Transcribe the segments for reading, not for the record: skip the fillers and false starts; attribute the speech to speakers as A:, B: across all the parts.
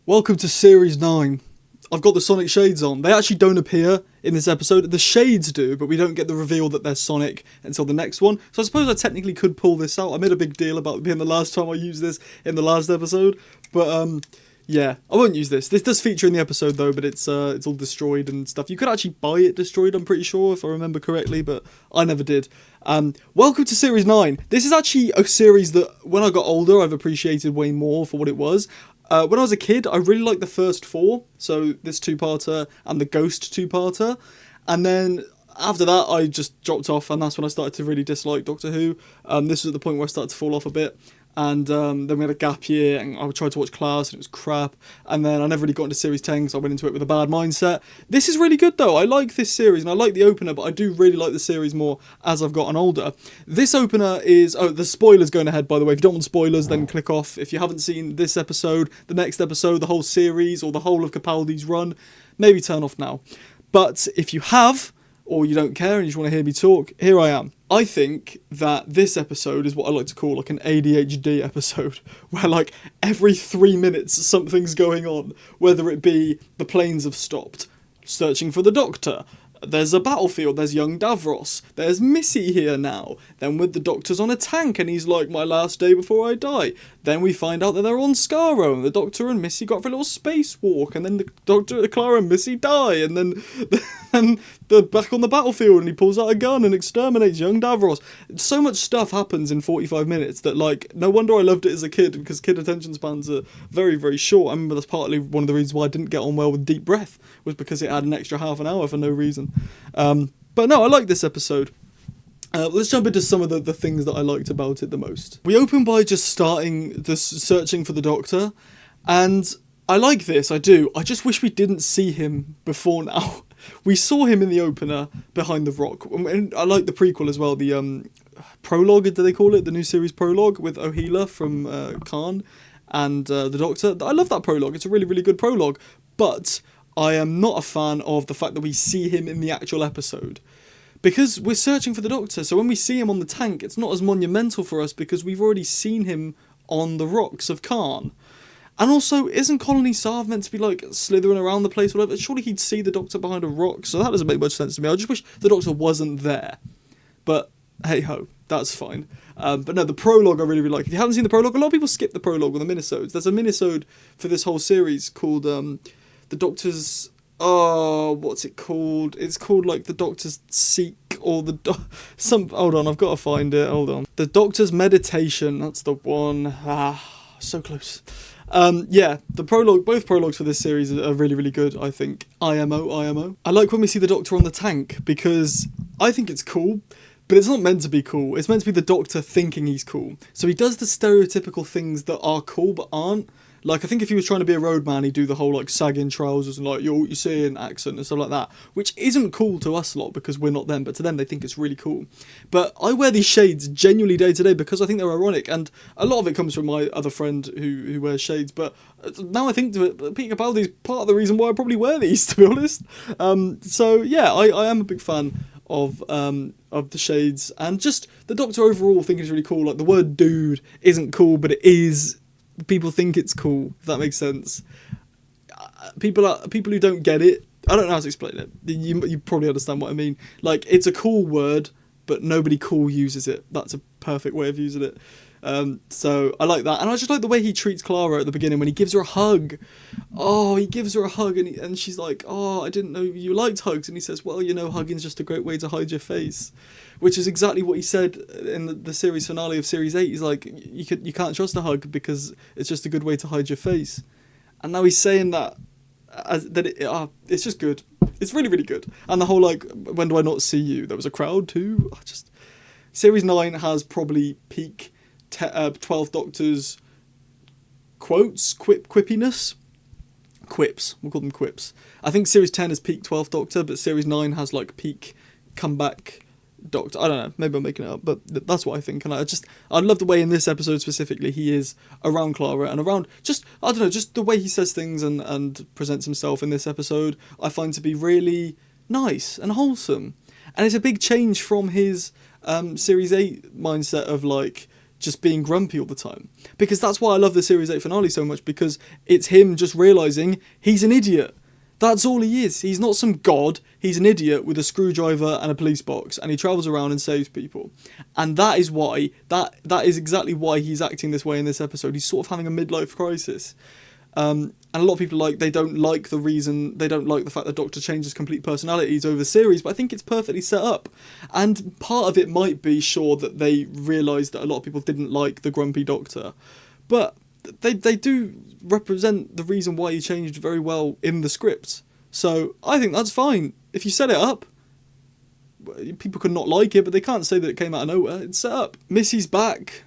A: Welcome to Series 9. I've got the Sonic shades on. They actually don't appear in this episode. The shades do, but we don't get the reveal that they're Sonic until the next one. So I suppose I technically could pull this out. I made a big deal about it being the last time I used this in the last episode. But, yeah, I won't use this. This does feature in the episode, though, but it's all destroyed and stuff. You could actually buy it destroyed, I'm pretty sure, if I remember correctly, but I never did. Welcome to Series 9. This is actually a series that, when I got older, I've appreciated way more for what it was. When I was a kid, I really liked the first four, so this two-parter and the Ghost two-parter, and then after that I just dropped off, and that's when I started to really dislike Doctor Who. This was at the point where I started to fall off a bit, and then we had a gap year, and I tried to watch Class, and it was crap, and then I never really got into Series 10, because I went into it with a bad mindset. This is really good, though. I like this series, and I like the opener, but I do really like the series more as I've gotten older. This opener is... Oh, the spoilers going ahead, by the way. If you don't want spoilers, then click off. If you haven't seen this episode, the next episode, the whole series, or the whole of Capaldi's run, maybe turn off now. But if you have, or you don't care and you just want to hear me talk, here I am. I think that this episode is what I like to call like an ADHD episode, where like every 3 minutes something's going on, whether it be the planes have stopped, searching for the Doctor, there's a battlefield, there's young Davros, there's Missy here now, then with the Doctor's on a tank and he's like, my last day before I die. Then we find out that they're on Skaro, and the Doctor and Missy got for a little spacewalk, and then the Doctor, Clara and Missy die, and then they're back on the battlefield and he pulls out a gun and exterminates young Davros. So much stuff happens in 45 minutes that, like, no wonder I loved it as a kid, because kid attention spans are very, very short. I remember that's partly one of the reasons why I didn't get on well with Deep Breath, was because it had an extra half an hour for no reason. But no, I like this episode. Let's jump into some of the things that I liked about it the most. We open by just starting the searching for the Doctor, and I like this, I do. I just wish we didn't see him before now. We saw him in the opener behind the rock. And I like the prequel as well, the prologue, do they call it? The new series prologue with Ohila from Khan and the Doctor. I love that prologue. It's a really, really good prologue. But I am not a fan of the fact that we see him in the actual episode, because we're searching for the Doctor. So when we see him on the tank, it's not as monumental for us because we've already seen him on the rocks of Khan. And also, isn't Colony Sarv meant to be like slithering around the place or whatever? Surely he'd see the Doctor behind a rock, so that doesn't make much sense to me. I just wish the Doctor wasn't there. But hey ho, that's fine. But no, the prologue I really, really like. If you haven't seen the prologue, a lot of people skip the prologue or the minisodes. There's a minisode for this whole series called The Doctor's... Oh, what's it called? It's called like The Doctor's Seek, or hold on, I've got to find it. Hold on. The Doctor's Meditation. That's the one. So close. Yeah, the prologue, both prologues for this series are really, really good, I think. IMO. I like when we see the Doctor on the tank, because I think it's cool, but it's not meant to be cool. It's meant to be the Doctor thinking he's cool. So he does the stereotypical things that are cool but aren't. Like, I think if he was trying to be a roadman, he'd do the whole, like, sagging trousers and, like, you see an accent and stuff like that, which isn't cool to us lot because we're not them, but to them they think it's really cool. But I wear these shades genuinely day to day because I think they're ironic, and a lot of it comes from my other friend who wears shades, but now I think to it, Peter Capaldi's part of the reason why I probably wear these, to be honest. So, yeah, I am a big fan of the shades, and just the Doctor overall I think is really cool. Like, the word dude isn't cool, but it is... People think it's cool, if that makes sense. People who don't get it, I don't know how to explain it. You probably understand what I mean. Like, it's a cool word, but nobody cool uses it. That's a perfect way of using it. So I like that, and I just like the way he treats Clara at the beginning when he gives her a hug. Oh, he gives her a hug, and she's like, "Oh, I didn't know you liked hugs," and he says, "Well, you know, hugging's just a great way to hide your face," which is exactly what he said in the series finale of Series 8. He's like, you can't trust a hug because it's just a good way to hide your face, and now he's saying that it's just good. It's really, really good. And the whole, like, when do I not see you? There was a crowd too. Series 9 has probably peak 12th Doctor's quotes, quippiness. Quips, we'll call them quips. I think Series 10 is peak 12th Doctor, but Series 9 has like peak comeback Doctor. I don't know, maybe I'm making it up, but that's what I think. And I love the way in this episode specifically he is around Clara and around just the way he says things and presents himself in this episode, I find to be really nice and wholesome. And it's a big change from his Series 8 mindset of like, just being grumpy all the time. Because that's why I love the Series 8 finale so much, because it's him just realising he's an idiot. That's all he is. He's not some god. He's an idiot with a screwdriver and a police box, and he travels around and saves people. And that is why, that is exactly why he's acting this way in this episode. He's sort of having a midlife crisis. And a lot of people they don't like the fact that Doctor changes complete personalities over the series, but I think it's perfectly set up. And part of it might be, sure, that they realised that a lot of people didn't like the grumpy Doctor, but they do represent the reason why he changed very well in the script. So I think that's fine. If you set it up, people could not like it, but they can't say that it came out of nowhere. It's set up. Missy's back.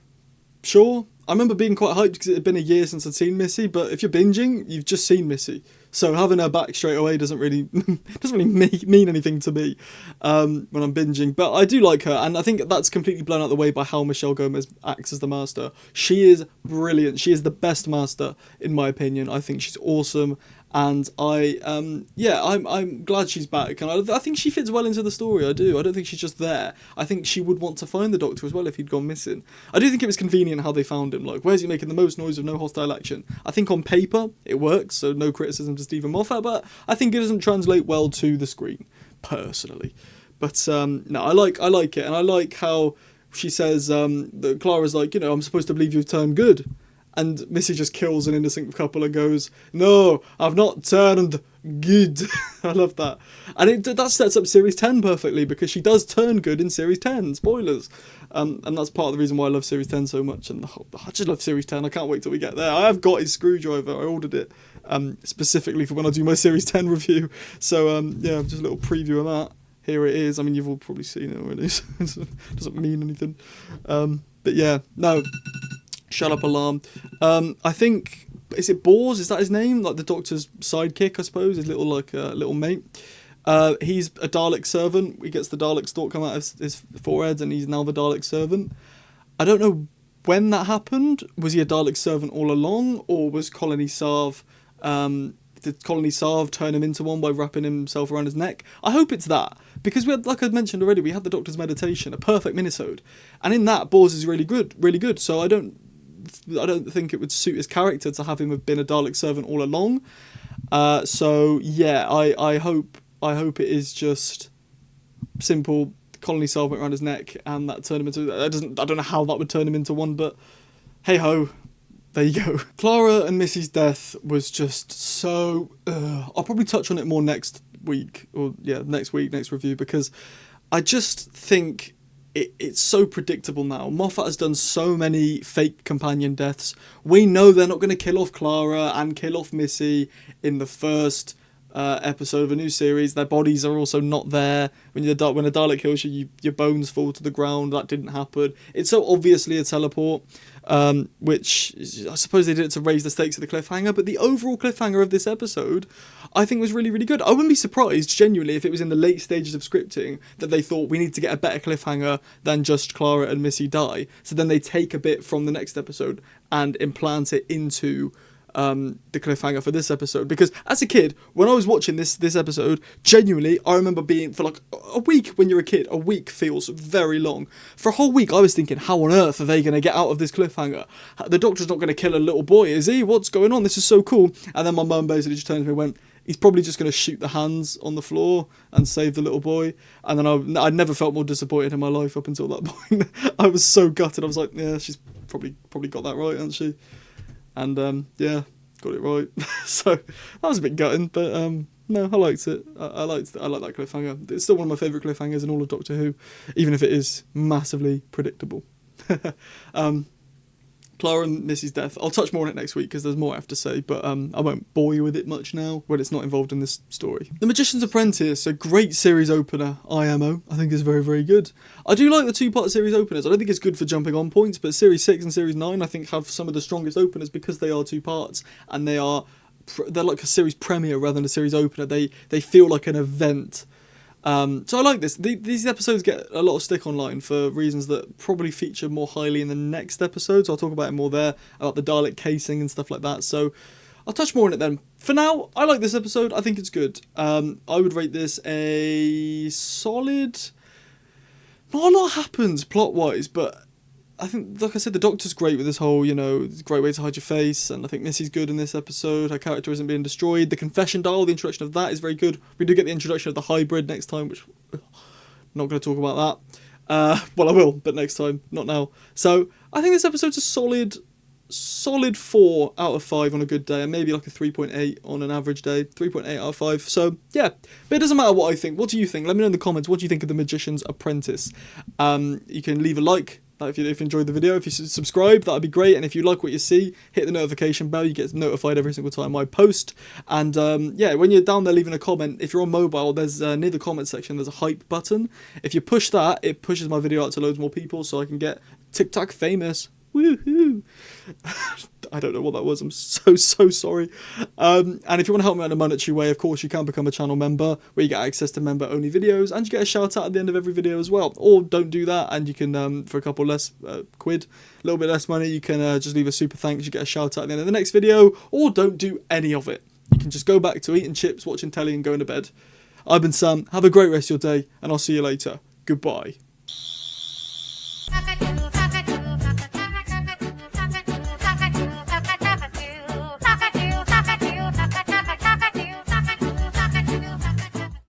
A: Sure. I remember being quite hyped because it had been a year since I'd seen Missy, but if you're binging, you've just seen Missy. So having her back straight away doesn't really mean anything to me when I'm binging. But I do like her, and I think that's completely blown out of the way by how Michelle Gomez acts as the Master. She is brilliant. She is the best Master, in my opinion. I think she's awesome. And I'm glad she's back, and I think she fits well into the story. I do. I don't think she's just there. I think she would want to find the Doctor as well if he'd gone missing. I do think it was convenient how they found him. Like, where's he making the most noise with no hostile action? I think on paper it works, so no criticism to Stephen Moffat, but I think it doesn't translate well to the screen, personally. But no, I like it, and I like how she says that Clara's like, I'm supposed to believe you've turned good. And Missy just kills an innocent couple and goes, "No, I've not turned good." I love that. And that sets up Series 10 perfectly, because she does turn good in Series 10. Spoilers. And that's part of the reason why I love Series 10 so much. And I just love Series 10. I can't wait till we get there. I have got his screwdriver. I ordered it specifically for when I do my Series 10 review. So, just a little preview of that. Here it is. I mean, you've all probably seen it already, so it doesn't mean anything. But yeah, no. Shut up, alarm. I think, is it Bors? Is that his name? Like the Doctor's sidekick, I suppose. His little mate. He's a Dalek servant. He gets the Dalek stalk come out of his forehead, and he's now the Dalek servant. I don't know when that happened. Was he a Dalek servant all along, or was Colony Sarv? Did Colony Sarv turn him into one by wrapping himself around his neck? I hope it's that, because we had, like I mentioned already, we had the Doctor's meditation, a perfect minisode, and in that Bors is really good. So I don't think it would suit his character to have him have been a Dalek servant all along. So yeah, I hope it is just simple. Colony Sarv went around his neck, and that turned him into. I don't know how that would turn him into one, but hey ho. There you go. Clara and Missy's death was just so... I'll probably touch on it more next week, next review, because I just think it's so predictable now. Moffat has done so many fake companion deaths. We know they're not going to kill off Clara and kill off Missy in the first episode of a new series. Their bodies are also not there. When a Dalek kills you, your bones fall to the ground. That didn't happen. It's so obviously a teleport, which I suppose they did it to raise the stakes of the cliffhanger, but the overall cliffhanger of this episode I think was really, really good. I wouldn't be surprised, genuinely, if it was in the late stages of scripting that they thought we need to get a better cliffhanger than just Clara and Missy die. So then they take a bit from the next episode and implant it into the cliffhanger for this episode, because as a kid, when I was watching this episode, genuinely I remember being, for like a week, when you're a kid, a week feels very long. For a whole week I was thinking, how on earth are they going to get out of this cliffhanger? The Doctor's not going to kill a little boy, is he? What's going on? This is so cool. And then my mum basically just turned to me and went, he's probably just going to shoot the hands on the floor and save the little boy. And then I'd never felt more disappointed in my life up until that point. I was so gutted. I was like, yeah, she's probably got that right, hasn't she? And got it right. So that was a bit gutting, but no, I liked it. I like that cliffhanger. It's still one of my favourite cliffhangers in all of Doctor Who, even if it is massively predictable. Clara and Missy's death. I'll touch more on it next week because there's more I have to say, but I won't bore you with it much now when it's not involved in this story. The Magician's Apprentice, a great series opener, IMO. I think is very, very good. I do like the two-part series openers. I don't think it's good for jumping on points, but Series 6 and Series 9 I think have some of the strongest openers because they are two parts, and they're like a series premiere rather than a series opener. They feel like an event. So I like this. These episodes get a lot of stick online for reasons that probably feature more highly in the next episodes. I'll talk about it more there, about the Dalek casing and stuff like that. So I'll touch more on it then. For now, I like this episode. I think it's good. I would rate this a solid... Not a lot happens plot-wise, but I think, like I said, the Doctor's great with this whole, you know, it's a great way to hide your face, and I think Missy's good in this episode. Her character isn't being destroyed. The confession dial, the introduction of that is very good. We do get the introduction of the hybrid next time, which I'm not going to talk about that. Well, I will, but next time, not now. So I think this episode's a solid 4 out of 5 on a good day, and maybe like a 3.8 on an average day. 3.8 out of 5. So yeah, but it doesn't matter what I think. What do you think? Let me know in the comments. What do you think of The Magician's Apprentice? You can leave a like. If you enjoyed the video, if you subscribe, that'd be great. And if you like what you see, hit the notification bell. You get notified every single time I post. And yeah, when you're down there leaving a comment, if you're on mobile, there's near the comment section, there's a hype button. If you push that, it pushes my video out to loads more people, so I can get TikTok famous. Woohoo! I don't know what that was. I'm so sorry. And if you want to help me out in a monetary way, of course, you can become a channel member, where you get access to member-only videos, and you get a shout-out at the end of every video as well. Or don't do that, and you can, for a couple less quid, a little bit less money, you can just leave a super thanks. You get a shout-out at the end of the next video, or don't do any of it. You can just go back to eating chips, watching telly, and going to bed. I've been Sam. Have a great rest of your day, and I'll see you later. Goodbye.